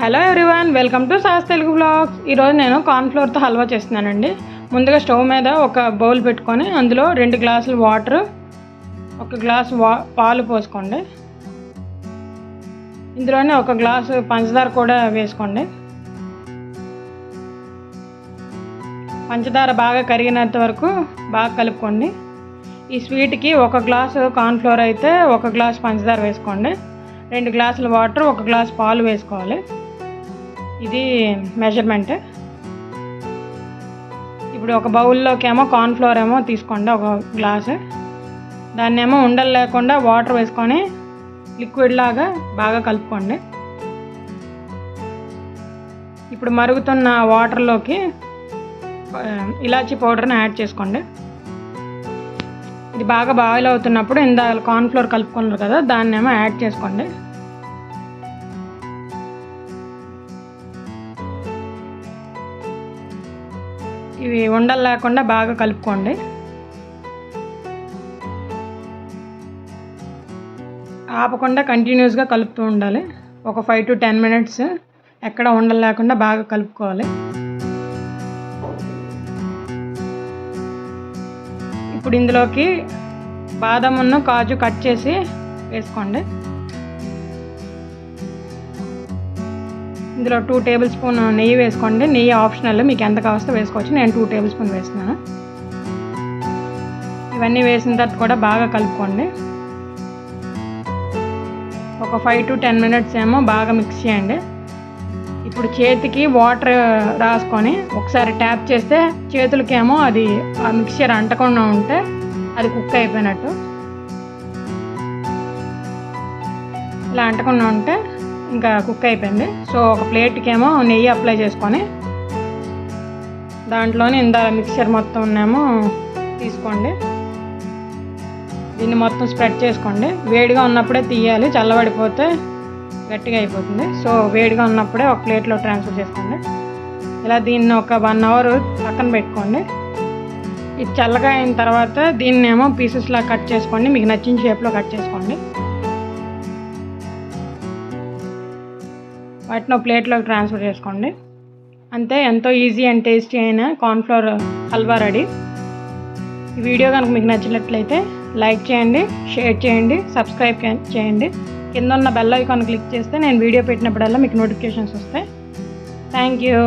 Hello everyone, welcome to సాస్ Telugu blogs. ఈరోజు నేను కార్న్ఫ్లోర్తో హల్వా చేస్తున్నానండి. ముందుగా స్టవ్ మీద ఒక బౌల్ పెట్టుకొని అందులో 2 గ్లాసులు వాటర్, 1 గ్లాసు పాలు పోసుకోండి. ఇందులోనే 1 గ్లాసు పంచదార కూడా వేసుకోండి. పంచదార బాగా కరిగినంత వరకు బాగా కలుపుకోండి. ఈ స్వీట్కి 1 గ్లాసు కార్న్ఫ్లోర్ అయితే 1 గ్లాసు పంచదార వేసుకోండి. 2 గ్లాసుల వాటర్, 1 గ్లాసు పాలు వేసుకోవాలి. ఇది మెజర్మెంట్. ఇప్పుడు ఒక బౌల్లోకి ఏమో కార్న్ఫ్లోర్ ఏమో తీసుకోండి, 1 గ్లాసు. దాన్ని ఏమో ఉండలు లేకుండా వాటర్ వేసుకొని లిక్విడ్ లాగా బాగా కలుపుకోండి. ఇప్పుడు మరుగుతున్న వాటర్లోకి ఇలాచీ పౌడర్ని యాడ్ చేసుకోండి. ఇది బాగా బాయిల్ అవుతున్నప్పుడు ఇందాక కార్న్ఫ్లోర్ కలుపుకున్నారు కదా, దాన్ని ఏమో యాడ్ చేసుకోండి. ఇవి ఉండలు లేకుండా బాగా కలుపుకోండి. ఆపకుండా కంటిన్యూస్గా కలుపుతూ ఉండాలి. ఒక 5 to 10 minutes ఎక్కడ ఉండలు లేకుండా బాగా కలుపుకోవాలి. ఇప్పుడు ఇందులోకి బాదామును, కాజు కట్ చేసి వేసుకోండి. ఇందులో 2 టేబుల్ స్పూన్ నెయ్యి వేసుకోండి. నెయ్యి ఆప్షనల్, మీకు ఎంత కావస్తే వేసుకోవచ్చు. నేను 2 టేబుల్ స్పూన్ వేస్తున్నాను. ఇవన్నీ వేసిన తర్వాత కూడా బాగా కలుపుకోండి. ఒక 5 to 10 minutes ఏమో బాగా మిక్స్ చేయండి. ఇప్పుడు చేతికి వాటర్ రాసుకొని ఒకసారి ట్యాప్ చేస్తే చేతులకేమో అది ఆ మిక్చర్ అంటకుండా ఉంటే అది కుక్ అయిపోయినట్టు. ఇలా అంటకుండా ఉంటే ఇంకా కుక్ అయిపోయింది. సో ఒక ప్లేట్కి ఏమో నెయ్యి అప్లై చేసుకొని దాంట్లోనే మిక్చర్ మొత్తం ఉన్నామో తీసుకోండి. దీన్ని మొత్తం స్ప్రెడ్ చేసుకోండి. వేడిగా ఉన్నప్పుడే తీయాలి, చల్లబడిపోతే గట్టిగా అయిపోతుంది. సో వేడిగా ఉన్నప్పుడే ఒక ప్లేట్లో ట్రాన్స్ఫర్ చేసుకోండి. ఇలా దీన్ని ఒక 1 hour పక్కన పెట్టుకోండి. ఇది చల్లగా అయిన తర్వాత దీన్ని ఏమో పీసెస్లా కట్ చేసుకోండి. మీకు నచ్చిన షేప్లో కట్ చేసుకోండి. వాటిని ప్లేట్లోకి ట్రాన్స్ఫర్ చేసుకోండి. అంతే, ఎంతో ఈజీ అండ్ టేస్టీ అయిన కార్న్ఫ్లోర్ హల్వా రెడీ. ఈ వీడియో కనుక మీకు నచ్చినట్లయితే లైక్ చేయండి, షేర్ చేయండి, సబ్స్క్రైబ్ చేయండి. కింద ఉన్న బెల్ ఐకాన్ క్లిక్ చేస్తే నేను వీడియో పెట్టినప్పుడల్లా మీకు నోటిఫికేషన్స్ వస్తాయి. Thank you.